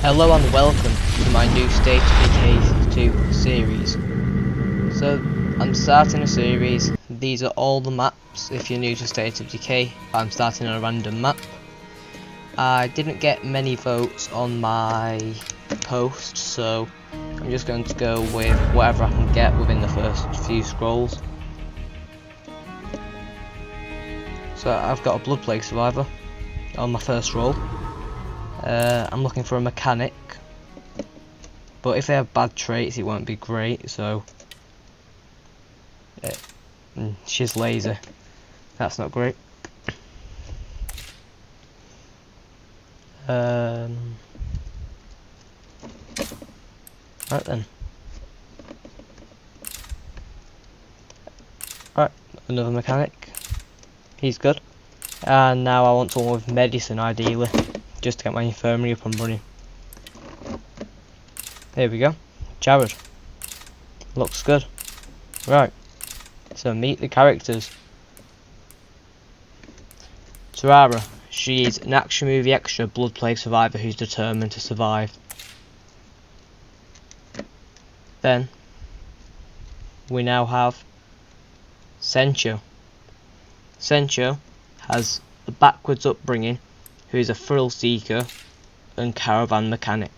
Hello and welcome to my new State of Decay 2 series. So I'm starting a series. These are all the maps. If you're new to State of Decay, I'm starting on a random map. I didn't get many votes on my post, so I'm just going to go with whatever I can get within the first few scrolls. So I've got a Blood Plague Survivor on my first roll. I'm looking for a mechanic, but if they have bad traits it won't be great, so she's lazy, that's not great. Right then. Right, another mechanic, he's good. And now I want someone with medicine ideally, just to get my infirmary up and running. Here we go, Jared. Looks good. Right, so meet the characters. Tarara, she's an action movie extra Blood Plague survivor who's determined to survive. Then we now have Sencho. Sencho has a backwards upbringing, who is a thrill seeker and caravan mechanic.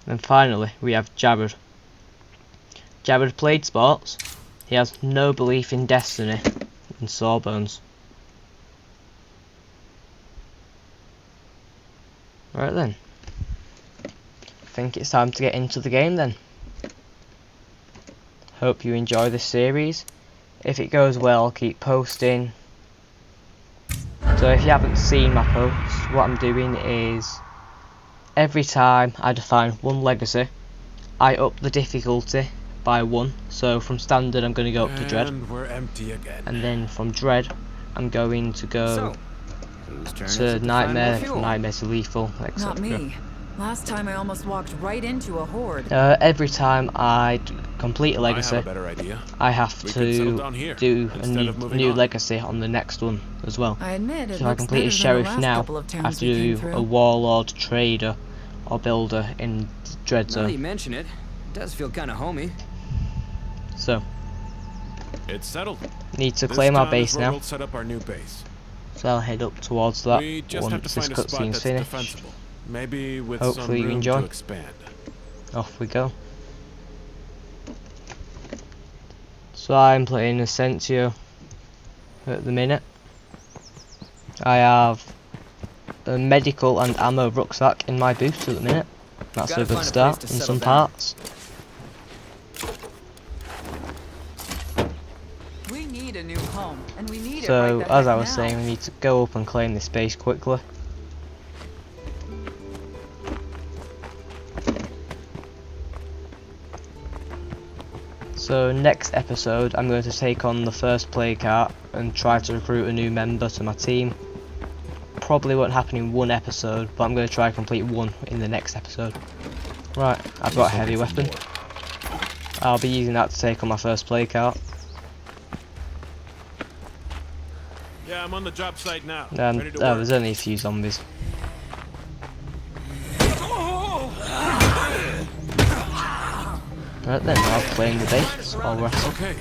And finally we have Jared. Jared played sports. He has no belief in destiny and sawbones. Right then, I think it's time to get into the game then. Hope you enjoy this series. If it goes well, I'll keep posting. So if you haven't seen my posts, what I'm doing is every time I define one legacy, I up the difficulty by 1. So from standard I'm going to go up to dread, and we're empty again. And then from dread I'm going to go to nightmare, from nightmare to lethal, etc. Not me. Last time I almost walked right into a horde. Every time I complete a legacy, I have a better idea. I have to do a new legacy on the next one as well. I admit it So if I complete a sheriff now, I have to do a warlord, trader, or builder in dread zone. Now that you mention it, it does feel kind of homey. So It's settled. need to claim our base now. We'll set up our new base. So I'll head up towards that We just have to once this find a spot cutscene's that's finished. defensible. Maybe with Hopefully some you room enjoy. to expand. Off we go. So I'm playing Ascensio at the minute. I have a medical and ammo rucksack in my boot at the minute. That's a good start in some parts. We need a new home, and we need So it right as I now. was saying, we need to go up and claim this base quickly. So next episode I'm going to take on the first plague cart and try to recruit a new member to my team. Probably won't happen in one episode, but I'm going to try and complete one in the next episode. Right, I've got a heavy weapon. I'll be using that to take on my first plague cart. Yeah, I'm on the job site now. Oh, Ready to work. there's only a few zombies. Right then, I'll claim the base. I'll rest. Okay.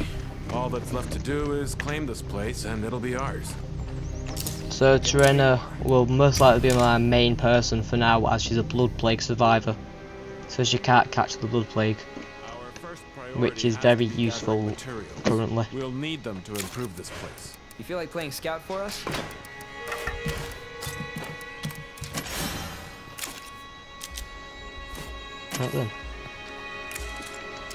All that's left to do is claim this place and it'll be ours. So Terena will most likely be my main person for now, as she's a Blood Plague survivor. So she can't catch the Blood Plague, Our first priority which is has very to be useful gathering materials. currently. We'll need them to improve this place. You feel like playing scout for us? Right then.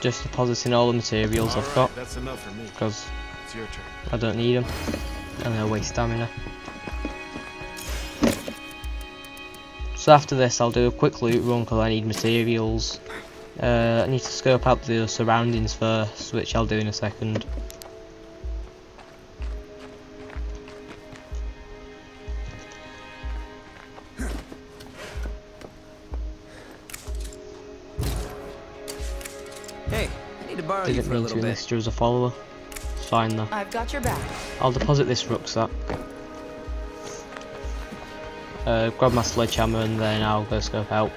Just depositing all the materials I've got, That's enough for me. because It's your turn. I don't need them and they'll waste stamina. So after this I'll do a quick loot run because I need materials. I need to scope out the surroundings first, which I'll do in a second. Hey, I need to borrow you Didn't for a mean to little bit. enlist you as a follower. fine though. I've got your back. I'll deposit this rucksack. Grab my sledgehammer and then I'll go scope out.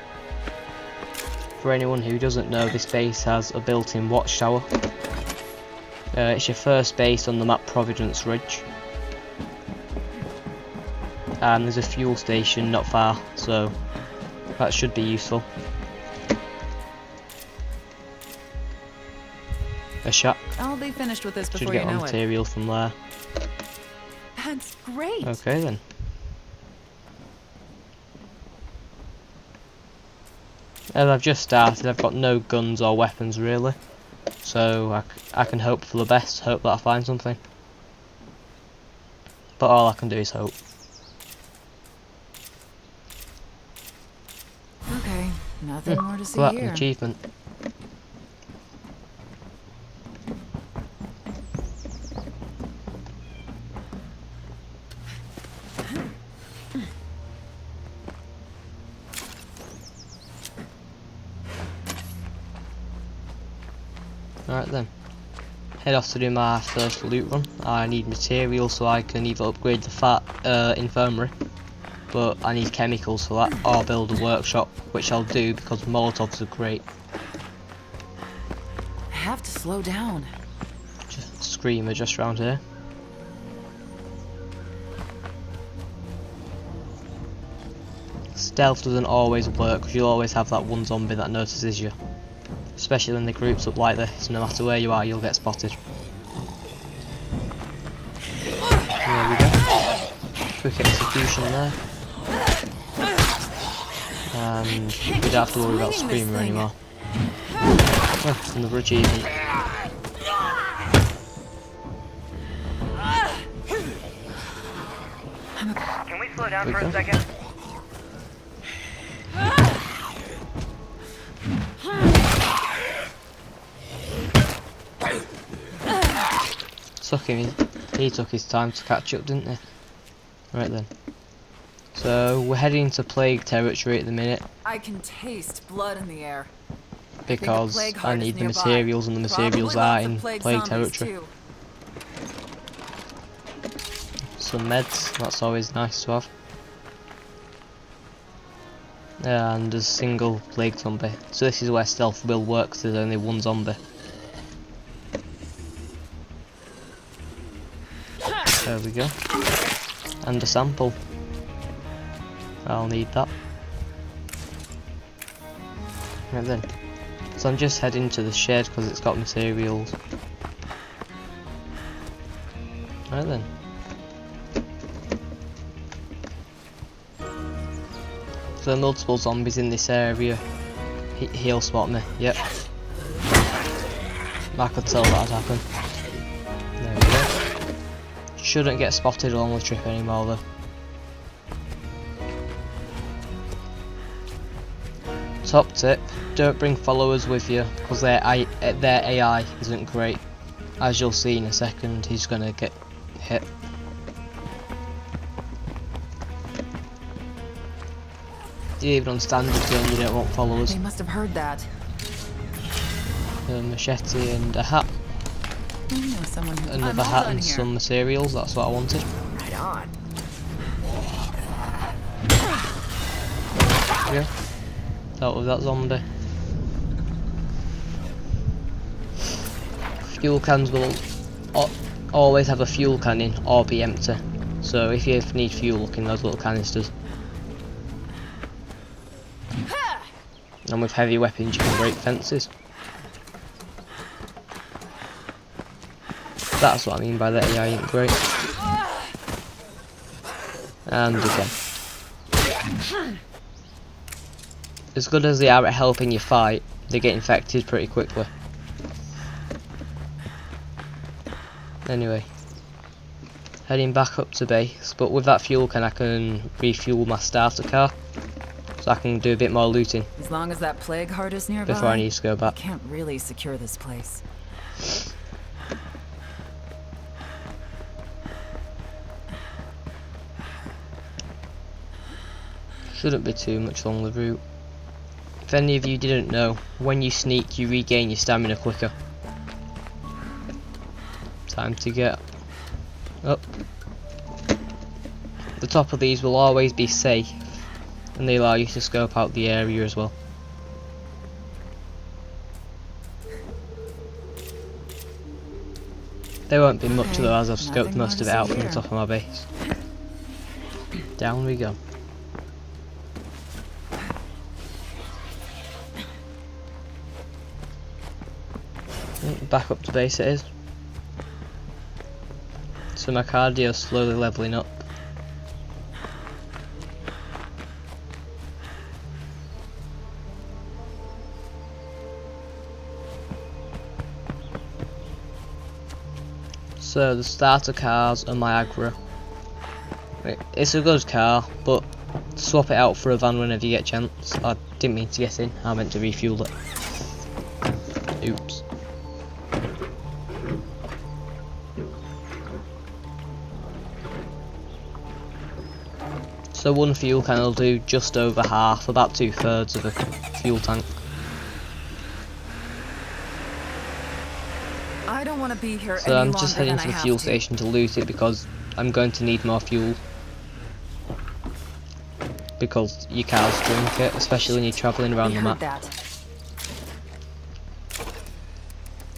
For anyone who doesn't know, this base has a built-in watchtower. It's your first base on the map Providence Ridge. And there's a fuel station not far, so that should be useful. A shack. I'll be finished with this Should before get you our know it. material from there. That's great. Okay then. As I've just started, I've got no guns or weapons really, so I can hope for the best, hope that I find something. But all I can do is hope. Okay, nothing more to see Well, an here. achievement. Alright then, head off to do my first loot run. I need material so I can either upgrade the fat infirmary, but I need chemicals for that, or build a workshop, which I'll do because Molotovs are great. I have to slow down. Just screamer just round here. Stealth doesn't always work because you'll always have that one zombie that notices you. Especially when the groups up like this, no matter where you are, you'll get spotted. There we go. Quick execution there. And we don't have to worry about Screamer anymore. Oh, another achievement. Can we slow down for a second? He took his time to catch up, didn't he? Right then. So we're heading to plague territory at the minute I can taste blood in the air. because I need the materials, and the materials are in plague territory. Some meds, that's always nice to have. And a single plague zombie. So this is where stealth will work, 'cause there's only one zombie. There we go. And a sample. I'll need that. Right then. So I'm just heading to the shed because it's got materials. Right then. So there are multiple zombies in this area. He'll spot me. Yep. I could tell that had happened. There we go. Shouldn't get spotted along the trip anymore though. Top tip, don't bring followers with you because their AI isn't great. As you'll see in a second, he's gonna get hit. Even on standard gun you don't want followers. They must have heard that. A machete and a hat. I know someone who Another hat and some materials, that's what I wanted. Right on. Yeah. Dealt with that zombie. Fuel cans will always have a fuel can in or be empty. So if you need fuel, look in those little canisters. And with heavy weapons you can break fences. That's what I mean by that AI ain't great. And again. As good as they are at helping you fight, they get infected pretty quickly. Anyway. Heading back up to base, but with that fuel can I can refuel my starter car. So I can do a bit more looting As long as that plague heart is nearby, before I need to go I back. can't really secure this place. Shouldn't be too much along the route. If any of you didn't know, when you sneak you regain your stamina quicker. Time to get up. The top of these will always be safe, and they allow you to scope out the area as well. There won't be much though, as I've scoped most of it out from the top of my base. Down we go. Back up to base it is. So my cardio's slowly levelling up. So the starter cars are my aggro. It's a good car, but swap it out for a van whenever you get a chance. I didn't mean to get in, I meant to refuel it. Oops. So one fuel can will do just over half, about 2/3 of a fuel tank. I don't want to be here So any I'm just longer heading than to the I fuel have to. station to loot it because I'm going to need more fuel. Because your cars drink it, especially when you're travelling around We the heard map. that.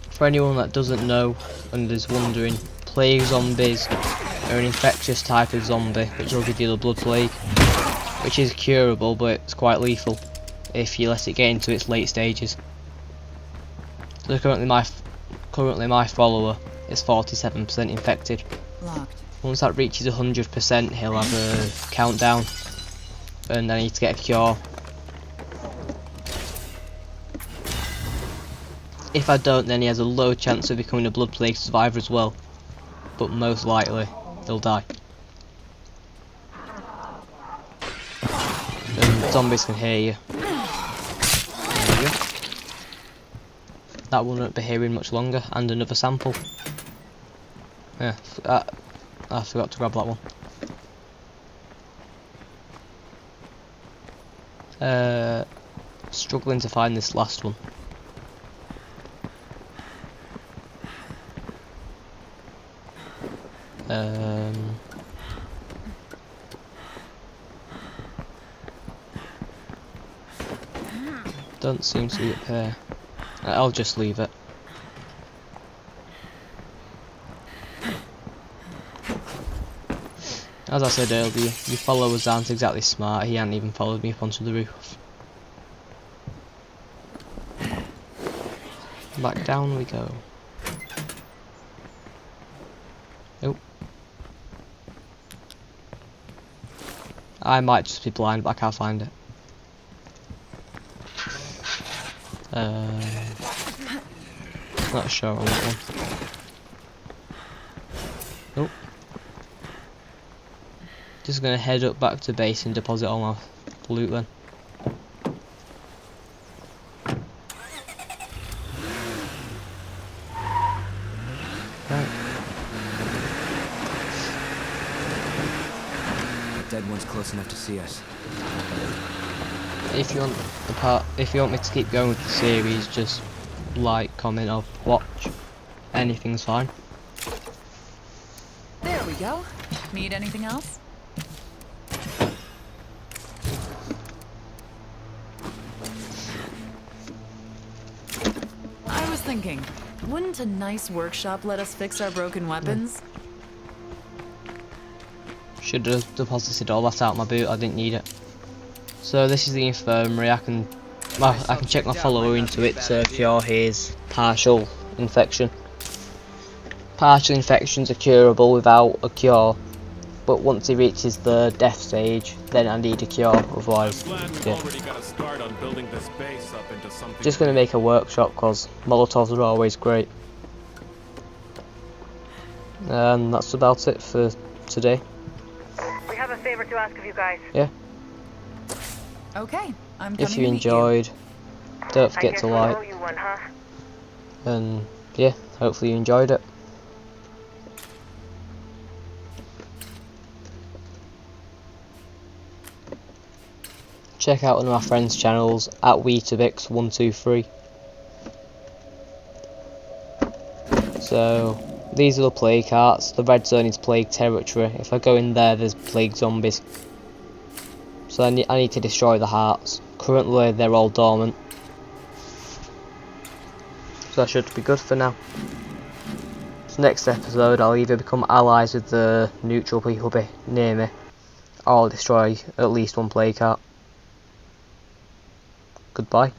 For anyone that doesn't know and is wondering, plague zombies are an infectious type of zombie which will give you the blood plague, which is curable but it's quite lethal if you let it get into its late stages. So currently my follower is 47% infected. Locked. Once that reaches 100% he'll have a countdown and I need to get a cure. If I don't, then he has a low chance of becoming a blood plague survivor as well, but most likely he'll die. And zombies can hear you. There you go. That one won't be hearing much longer, and another sample. Yeah, I forgot to grab that one. Struggling to find this last one. Don't seem to be up here. I'll just leave it. As I said earlier, your followers aren't exactly smart. He hadn't even followed me up onto the roof. Back down we go. Oh. I might just be blind, but I can't find it. Not sure on that one. Oh. Just gonna head up back to base and deposit all my loot then. Right. The dead one's close enough to see us. If you want me to keep going with the series, just like, comment, or watch. Anything's fine. There we go. Need anything else? I was thinking, wouldn't a nice workshop let us fix our broken weapons? Should have deposited all that out my boot. I didn't need it. So this is the infirmary. I can check my follower into it to cure his partial infection. Partial infections are curable without a cure, but once he reaches the death stage, then I need a cure. Otherwise, yeah. Just gonna make a workshop because Molotovs are always great. And that's about it for today. We have a favor to ask of you guys. Yeah. Okay, I'm coming If you to meet enjoyed, don't I forget guess to we owe like, you one, huh? and yeah, hopefully you enjoyed it. Check out one of my friends' channels at Weetabix123. So these are the plague carts. The red zone is plague territory. If I go in there, there's plague zombies. So I need to destroy the hearts. Currently, they're all dormant. So that should be good for now. So next episode, I'll either become allies with the neutral people near me, or I'll destroy at least one plague cart. Goodbye.